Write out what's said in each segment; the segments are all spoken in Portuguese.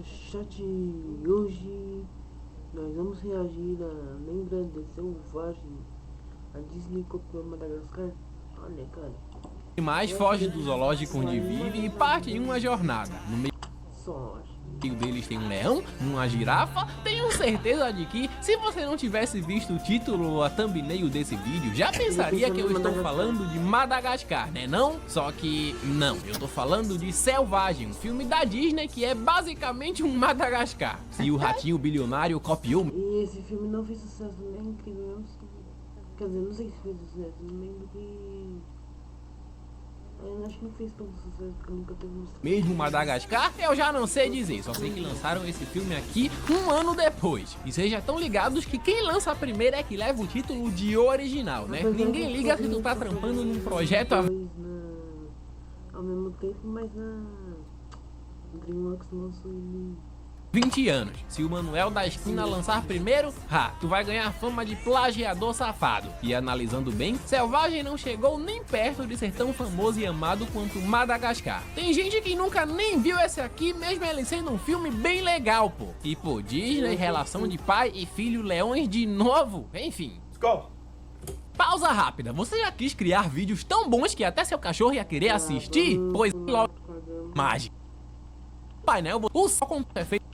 Chat, hoje nós vamos reagir a Lembra de Selvagem. A Disney copiou Madagascar. Olha, cara. Mais foge do zoológico onde vive e parte em uma jornada. No meio deles tem um leão, uma girafa. Tenho certeza de que, se você não tivesse visto o título ou a thumbnail desse vídeo, já pensaria que eu estou falando de Madagascar, né não? Só que não, eu tô falando de Selvagem, um filme da Disney que é basicamente um Madagascar. Se o ratinho bilionário copiou... E esse filme não fez sucesso, nem criança. Quer dizer, não sei se fez sucesso, não lembro que... Eu acho que não fez tanto sucesso porque nunca teve um... Mesmo Madagascar, eu já não sei dizer, só sei que lançaram esse filme aqui um ano depois. E vocês já estão ligados que quem lança primeiro é que leva o título de original, né? Ninguém liga se tu tá trampando num projeto ao mesmo tempo, mas na DreamWorks lançou ele... 20 anos. Se o Manuel da esquina lançar primeiro, tu vai ganhar fama de plagiador safado. E analisando bem, Selvagem não chegou nem perto de ser tão famoso e amado quanto Madagascar. Tem gente que nunca nem viu esse aqui, mesmo ele sendo um filme bem legal, pô. E pô, Disney, relação de pai e filho leões de novo, enfim. Pausa rápida, você já quis criar vídeos tão bons que até seu cachorro ia querer assistir? Pois logo, mágico. Painel, o só com efeito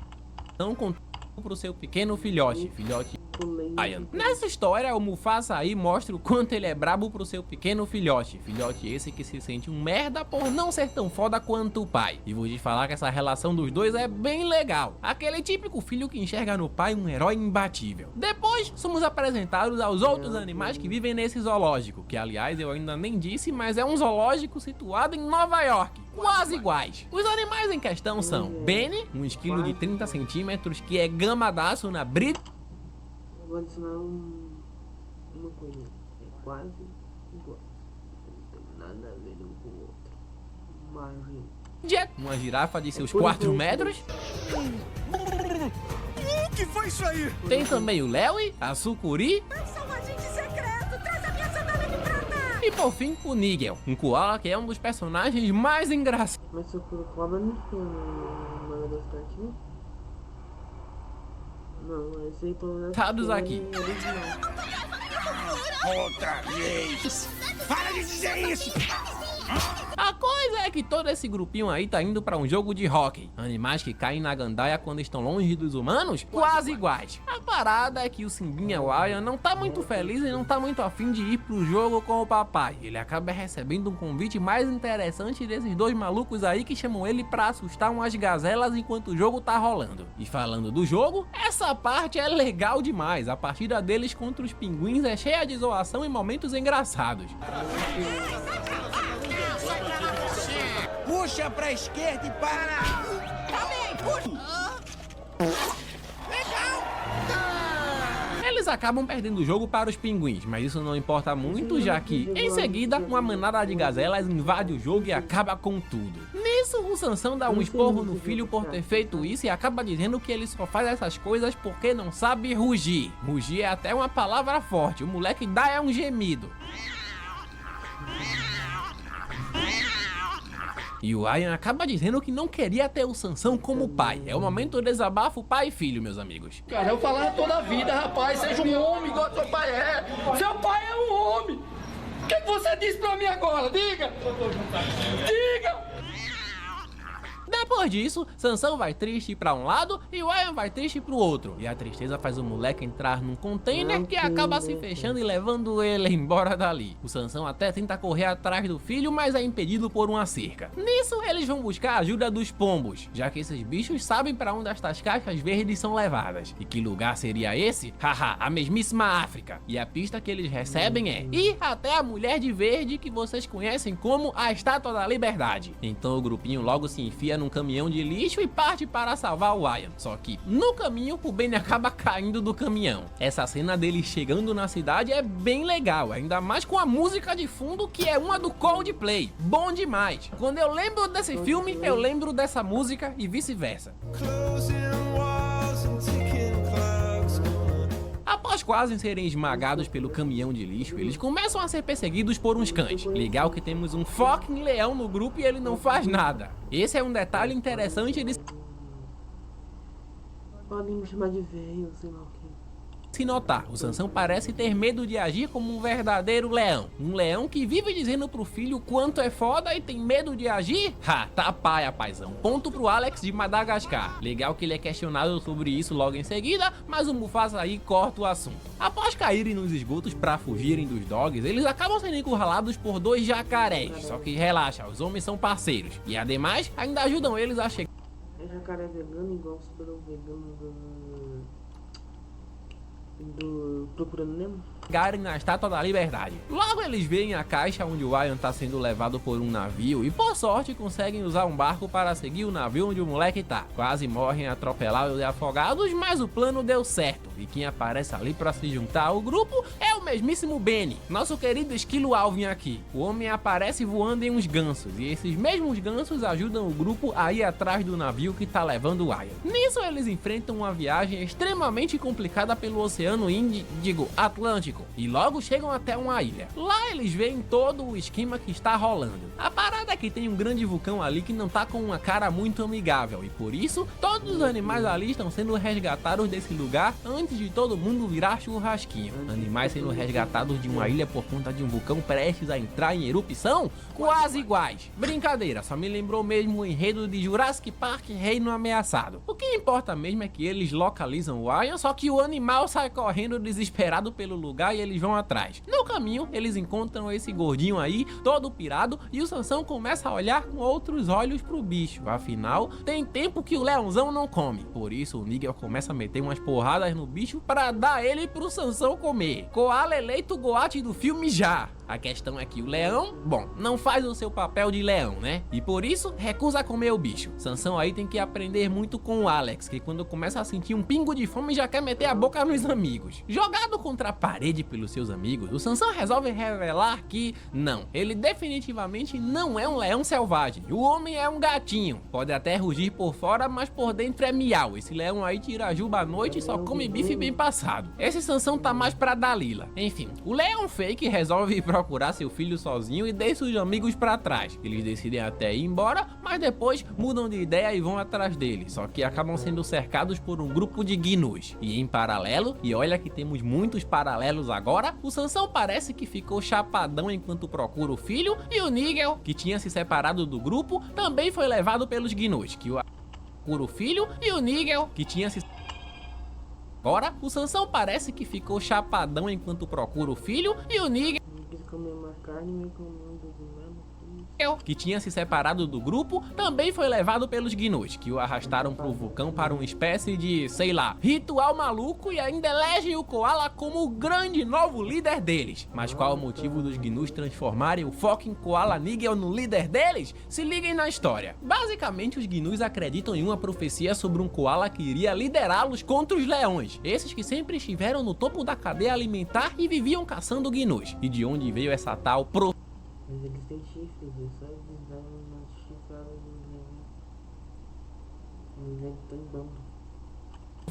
não contou pro seu pequeno filhote Ryan. Nessa história, o Mufasa aí mostra o quanto ele é brabo pro seu pequeno filhote esse que se sente um merda por não ser tão foda quanto o pai. E vou te falar que essa relação dos dois é bem legal, aquele típico filho que enxerga no pai um herói imbatível. Depois, somos apresentados aos outros animais que vivem nesse zoológico, que aliás eu ainda nem disse, mas é um zoológico situado em Nova York, quase iguais. Os animais em questão são Benny, um esquilo de 30 centímetros que é gamadaço na brita. Vou adicionar uma coisa, é quase igual, não tem nada a ver um com o outro. Margem. Uma girafa de seus 4 metros. O que foi isso aí? Tem também o Lewy, a Sucuri. Eu sou um agente secreto, traz a minha sandália de prata! E por fim, o Nigel, um koala que é um dos personagens mais engraçados. Mas Sucuri cobra não tem no Madagascar aqui? Não, esse aí pelo menos aqui. Outra vez! Para de dizer isso! A coisa é que todo esse grupinho aí tá indo pra um jogo de hóquei. Animais que caem na gandaia quando estão longe dos humanos, quase iguais. A parada é que o Simbinha Ryan não tá muito feliz e não tá muito afim de ir pro jogo com o papai. Ele acaba recebendo um convite mais interessante desses dois malucos aí que chamam ele pra assustar umas gazelas enquanto o jogo tá rolando. E falando do jogo, essa parte é legal demais. A partida deles contra os pinguins é cheia de zoação e momentos engraçados. Puxa pra esquerda e para! Eles acabam perdendo o jogo para os pinguins, mas isso não importa muito, já que, em seguida, uma manada de gazelas invade o jogo e acaba com tudo. Nisso, o Sansão dá um esporro no filho por ter feito isso e acaba dizendo que ele só faz essas coisas porque não sabe rugir. Rugir é até uma palavra forte, o moleque dá é um gemido. E o Ryan acaba dizendo que não queria ter o Sansão como pai. É o momento do desabafo pai e filho, meus amigos. Cara, eu falava toda a vida, rapaz, seja um homem igual seu pai é. Seu pai é um homem. O que você disse pra mim agora? Diga! Diga! Depois disso, Sansão vai triste pra um lado e o Ryan vai triste pro outro. E a tristeza faz o moleque entrar num container que acaba se fechando e levando ele embora dali. O Sansão até tenta correr atrás do filho, mas é impedido por uma cerca. Nisso, eles vão buscar a ajuda dos pombos, já que esses bichos sabem pra onde estas caixas verdes são levadas. E que lugar seria esse? Haha, a mesmíssima África. E a pista que eles recebem é ir até a mulher de verde que vocês conhecem como a Estátua da Liberdade. Então o grupinho logo se enfia num caminhão de lixo e parte para salvar o Ryan. Só que no caminho o Benny acaba caindo do caminhão. Essa cena dele chegando na cidade é bem legal, ainda mais com a música de fundo que é uma do Coldplay. Bom demais. Quando eu lembro desse filme, eu lembro dessa música e vice-versa. Após quase serem esmagados pelo caminhão de lixo, eles começam a ser perseguidos por uns cães. Legal que temos um fucking leão no grupo e ele não faz nada. Esse é um detalhe interessante de... Podem me chamar de velho, sei lá o que. Se notar, o Sansão parece ter medo de agir como um verdadeiro leão. Um leão que vive dizendo pro filho quanto é foda e tem medo de agir? Ha, tá paia, paizão. Ponto pro Alex de Madagascar. Legal que ele é questionado sobre isso logo em seguida, mas o Mufasa aí corta o assunto. Após caírem nos esgotos pra fugirem dos dogs, eles acabam sendo encurralados por 2 jacarés. Só que relaxa, os homens são parceiros. E ademais, ainda ajudam eles a chegar. É jacaré vegano igual o super vegano do Procurando Nemo? Chegarem na Estátua da Liberdade. Logo eles veem a caixa onde o Ian tá sendo levado por um navio e por sorte conseguem usar um barco para seguir o navio onde o moleque tá. Quase morrem atropelados e afogados, mas o plano deu certo e quem aparece ali para se juntar ao grupo é o mesmíssimo Benny, nosso querido esquilo Alvin aqui. O homem aparece voando em uns gansos e esses mesmos gansos ajudam o grupo a ir atrás do navio que tá levando o Ian. Nisso eles enfrentam uma viagem extremamente complicada pelo Oceano Atlântico e logo chegam até uma ilha. Lá eles veem todo o esquema que está rolando. A parada é que tem um grande vulcão ali que não tá com uma cara muito amigável e por isso todos os animais ali estão sendo resgatados desse lugar antes de todo mundo virar churrasquinho. Animais sendo resgatados de uma ilha por conta de um vulcão prestes a entrar em erupção? Quase iguais. Brincadeira, só me lembrou mesmo o enredo de Jurassic Park Reino Ameaçado. O que importa mesmo é que eles localizam o Ian, só que o animal sai correndo desesperado pelo lugar e eles vão atrás. No caminho, eles encontram esse gordinho aí, todo pirado, e o Sansão começa a olhar com outros olhos pro bicho. Afinal, tem tempo que o leãozão não come. Por isso, o Nigel começa a meter umas porradas no bicho para dar ele pro Sansão comer. Koala eleito Goat do filme já. A questão é que o leão, bom, não faz o seu papel de leão, né? E por isso, recusa comer o bicho. Sansão aí tem que aprender muito com o Alex, que quando começa a sentir um pingo de fome já quer meter a boca nos amigos. Jogado contra a parede pelos seus amigos, o Sansão resolve revelar que, não, ele definitivamente não é um leão selvagem. O homem é um gatinho. Pode até rugir por fora, mas por dentro é miau. Esse leão aí tira a juba à noite e só come bife bem passado. Esse Sansão tá mais pra Dalila. Enfim, o leão fake resolve ir procurar seu filho sozinho e deixa os amigos pra trás. Eles decidem até ir embora, mas depois mudam de ideia e vão atrás dele, só que acabam sendo cercados por um grupo de gnus. E em paralelo, e olha que temos muitos paralelos agora, o Sansão parece que ficou chapadão enquanto procura o filho, e o Nigel, que tinha se separado do grupo, também foi levado pelos gnus, que o filho, e o Nigel, que tinha se... Agora, o Sansão parece que ficou chapadão enquanto procura o filho, e o Nigel, Comer mais carne, me comendo que tinha se separado do grupo, também foi levado pelos gnus, que o arrastaram pro vulcão para uma espécie de, sei lá, ritual maluco e ainda elegem o Koala como o grande novo líder deles. Mas qual o motivo dos gnus transformarem o fucking Koala Nigel no líder deles? Se liguem na história. Basicamente, os gnus acreditam em uma profecia sobre um Koala que iria liderá-los contra os leões, esses que sempre estiveram no topo da cadeia alimentar e viviam caçando gnus. E de onde veio essa tal Mas eles têm chifres, é só eles darem uma chifrada no leão tão bando.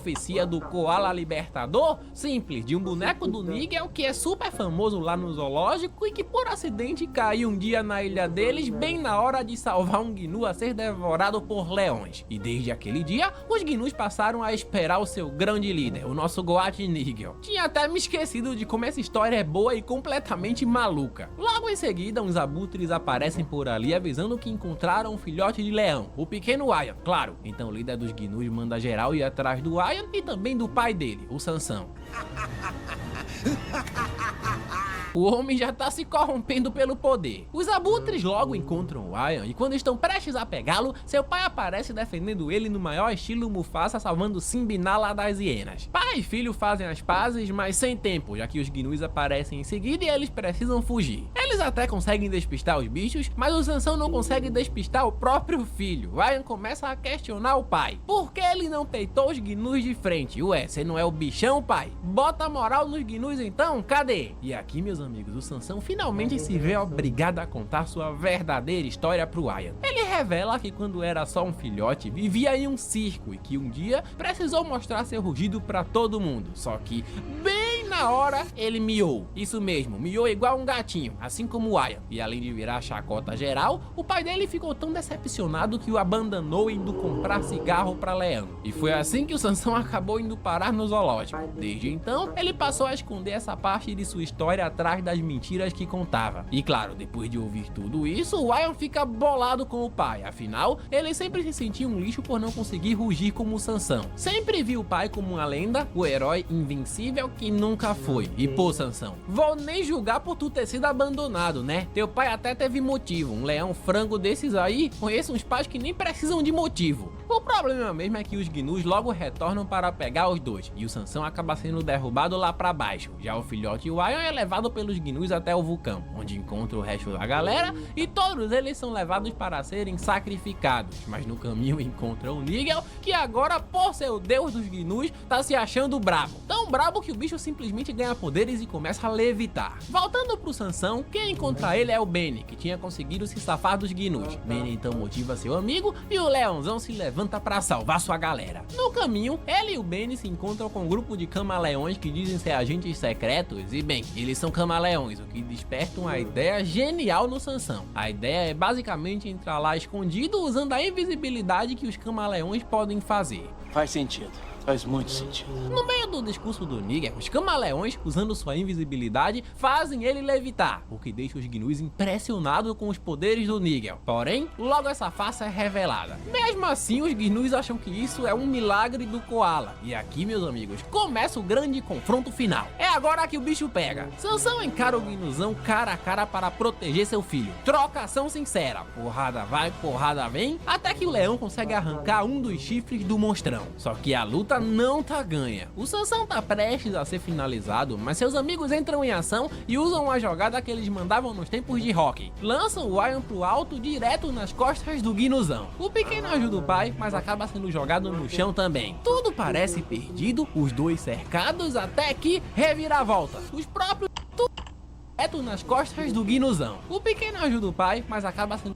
profecia do Koala Libertador? Simples, de um boneco do Nigel que é super famoso lá no zoológico e que por acidente caiu um dia na ilha deles bem na hora de salvar um gnu a ser devorado por leões. E desde aquele dia, os gnus passaram a esperar o seu grande líder, o nosso Goat Nigel. Tinha até me esquecido de como essa história é boa e completamente maluca. Logo em seguida, uns abutres aparecem por ali avisando que encontraram um filhote de leão, o pequeno Ian, claro. Então o líder dos gnus manda geral ir atrás do Ian e também do pai dele, o Sansão. O homem já tá se corrompendo pelo poder. Os abutres logo encontram o Ian e quando estão prestes a pegá-lo, seu pai aparece defendendo ele no maior estilo Mufasa, salvando Simba e Nala das hienas. Pai e filho fazem as pazes, mas sem tempo, já que os gnus aparecem em seguida e eles precisam fugir. Eles até conseguem despistar os bichos, mas o Sansão não consegue despistar o próprio filho. O Ian começa a questionar o pai. Por que ele não peitou os gnus de frente? Ué, você não é o bichão, pai? Bota moral nos gnus então? Cadê? E aqui, meus amigos, o Sansão finalmente se vê obrigado a contar sua verdadeira história pro Ian. Ele revela que quando era só um filhote, vivia em um circo e que um dia precisou mostrar seu rugido pra todo mundo. Só que, bem na hora ele miou. Isso mesmo, miou igual um gatinho, assim como o Ian. E além de virar chacota geral, o pai dele ficou tão decepcionado que o abandonou indo comprar cigarro pra Leão. E foi assim que o Sansão acabou indo parar no zoológico. Desde então, ele passou a esconder essa parte de sua história atrás das mentiras que contava. E claro, depois de ouvir tudo isso, o Ian fica bolado com o pai. Afinal, ele sempre se sentia um lixo por não conseguir rugir como o Sansão. Sempre viu o pai como uma lenda, o herói invencível que nunca foi. E pô, Sansão, vou nem julgar por tu ter sido abandonado, né? Teu pai até teve motivo. Um leão frango desses aí, conheço uns pais que nem precisam de motivo. O problema mesmo é que os gnus logo retornam para pegar os dois, e o Sansão acaba sendo derrubado lá pra baixo. Já o filhote Ian é levado pelos gnus até o vulcão, onde encontra o resto da galera, e todos eles são levados para serem sacrificados. Mas no caminho encontram o Nigel, que agora, por ser o deus dos gnus, tá se achando brabo. Tão brabo que o bicho simplesmente ganha poderes e começa a levitar. Voltando pro Sansão, quem encontra ele é o Benny, que tinha conseguido se safar dos gnus. Benny então motiva seu amigo, e o leãozão se levanta para salvar sua galera. No caminho, ele e o Benny se encontram com um grupo de camaleões que dizem ser agentes secretos, e bem, eles são camaleões, o que desperta uma ideia genial no Sansão. A ideia é basicamente entrar lá escondido usando a invisibilidade que os camaleões podem fazer. Faz sentido. Faz muito sentido. No meio do discurso do Nigel, os camaleões, usando sua invisibilidade, fazem ele levitar, o que deixa os gnus impressionados com os poderes do Nigel. Porém, logo essa farsa é revelada. Mesmo assim, os gnus acham que isso é um milagre do Koala. E aqui, meus amigos, começa o grande confronto final. É agora que o bicho pega. Sansão encara o gnusão cara a cara para proteger seu filho. Trocação sincera. Porrada vai, porrada vem, até que o leão consegue arrancar um dos chifres do monstrão. Só que a luta não tá ganha. O Sansão tá prestes a ser finalizado, mas seus amigos entram em ação e usam uma jogada que eles mandavam nos tempos de rock. Lançam o Ian pro alto direto nas costas do gnusão. O pequeno ajuda o pai, mas acaba sendo jogado no chão também. Tudo parece perdido, os dois cercados, até que reviravolta. Os próprios direto nas costas do gnusão. O pequeno ajuda o pai, mas acaba sendo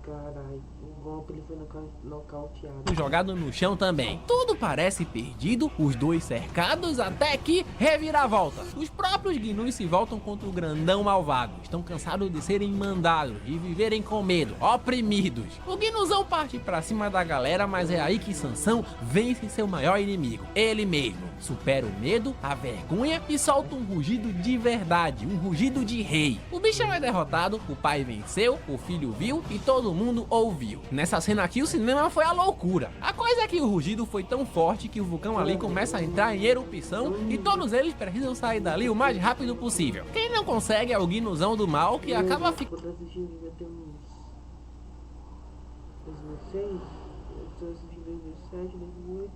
Caralho, o golpe ele foi nocauteado. jogado no chão também. Tudo parece perdido, os dois cercados, até que reviravolta. Os próprios gnus se voltam contra o grandão malvado. Estão cansados de serem mandados, de viverem com medo, oprimidos. O gnusão parte pra cima da galera, mas é aí que Sansão vence seu maior inimigo, ele mesmo. Supera o medo, a vergonha e solta um rugido de verdade, um rugido de rei. O bichão é derrotado, o pai venceu, o filho viu e todo mundo ouviu. Nessa cena aqui o cinema foi a loucura. A coisa é que o rugido foi tão forte que o vulcão ali começa a entrar em erupção e todos eles precisam sair dali o mais rápido possível. Quem não consegue é o gnusão do mal, que acaba ficando... Quando eu assisti, devia ter uns 2006, eu assisti em 2007, 2008,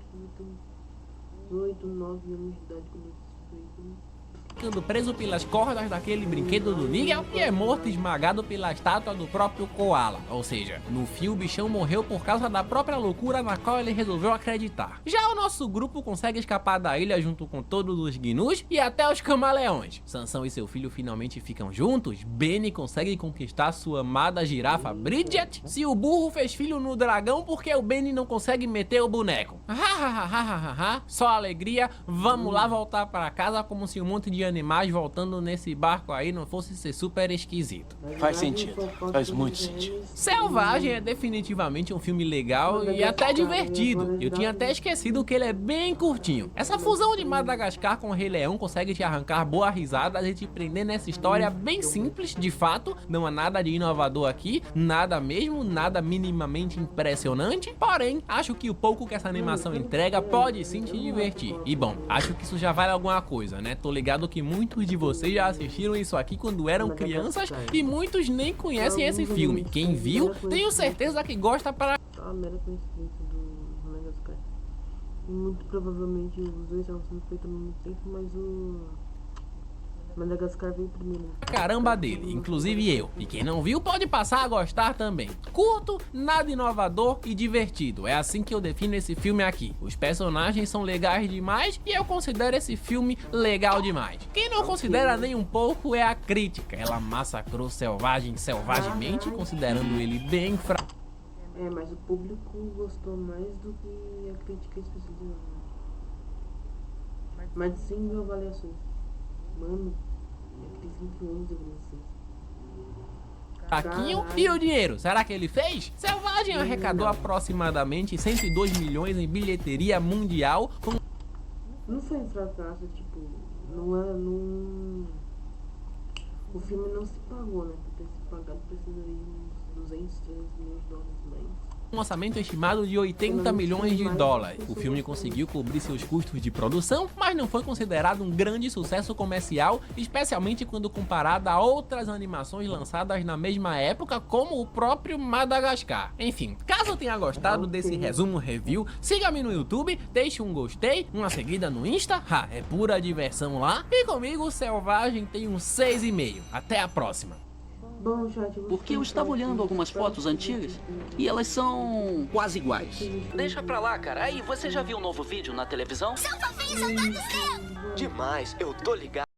8, 9 anos de idade quando eu assisti. ficando preso pelas cordas daquele brinquedo do Nigel e é morto esmagado pela estátua do próprio Koala. Ou seja, no fim o bichão morreu por causa da própria loucura na qual ele resolveu acreditar. Já o nosso grupo consegue escapar da ilha junto com todos os gnus e até os camaleões. Sansão e seu filho finalmente ficam juntos, Benny consegue conquistar sua amada girafa Bridget, se o burro fez filho no dragão porque o Benny não consegue meter o boneco. Só alegria, vamos lá voltar para casa como se um monte de animais voltando nesse barco aí não fosse ser super esquisito. Faz sentido, faz muito sentido. Selvagem é definitivamente um filme legal e até divertido. Eu tinha até esquecido que ele é bem curtinho. Essa fusão de Madagascar com o Rei Leão consegue te arrancar boas risadas e te prender nessa história bem simples, de fato. Não há nada de inovador aqui, nada mesmo, nada minimamente impressionante. Porém, acho que o pouco que essa animação entrega pode sim te divertir. E bom, acho que isso já vale alguma coisa, né? Tô ligado que muitos de vocês já assistiram isso aqui quando eram crianças e muitos nem conhecem esse filme. Quem viu, tenho certeza que gosta para... Tá uma mera coincidência do Madagascar. Muito provavelmente os dois estavam sendo feitos ao mesmo tempo, mas o Madagascar veio primeiro. Caramba dele, inclusive eu. E quem não viu pode passar a gostar também. Curto, nada inovador e divertido. É assim que eu defino esse filme aqui. Os personagens são legais demais e eu considero esse filme legal demais. Quem não considera nem um pouco é a crítica. Ela massacrou Selvagem selvagemente, considerando ele bem fraco. É, mas o público gostou mais do que a crítica especializada. Mais de 100 mil avaliações. Mano, tem 5 anos de avaliações. Taquinho e o dinheiro, será que ele fez? Selvagem arrecadou aproximadamente 102 milhões em bilheteria mundial com... Não foi um fracasso, tipo, não era, não... O filme não se pagou, né? Pra ter se pagado precisaria de uns 200, 300 milhões de dólares mais. um orçamento estimado de 80 milhões de dólares. O filme conseguiu cobrir seus custos de produção, mas não foi considerado um grande sucesso comercial, especialmente quando comparado a outras animações lançadas na mesma época, como o próprio Madagascar. Enfim, caso tenha gostado desse resumo review, siga-me no YouTube, deixe um gostei, uma seguida no Insta, é pura diversão lá, e comigo, Selvagem, tem um 6,5. Até a próxima! Bom, chat, Porque eu estava olhando algumas fotos antigas e elas são quase iguais. Deixa pra lá, cara. Aí, você já viu um novo vídeo na televisão? Seu fofinho, soldado seu! Demais, eu tô ligado.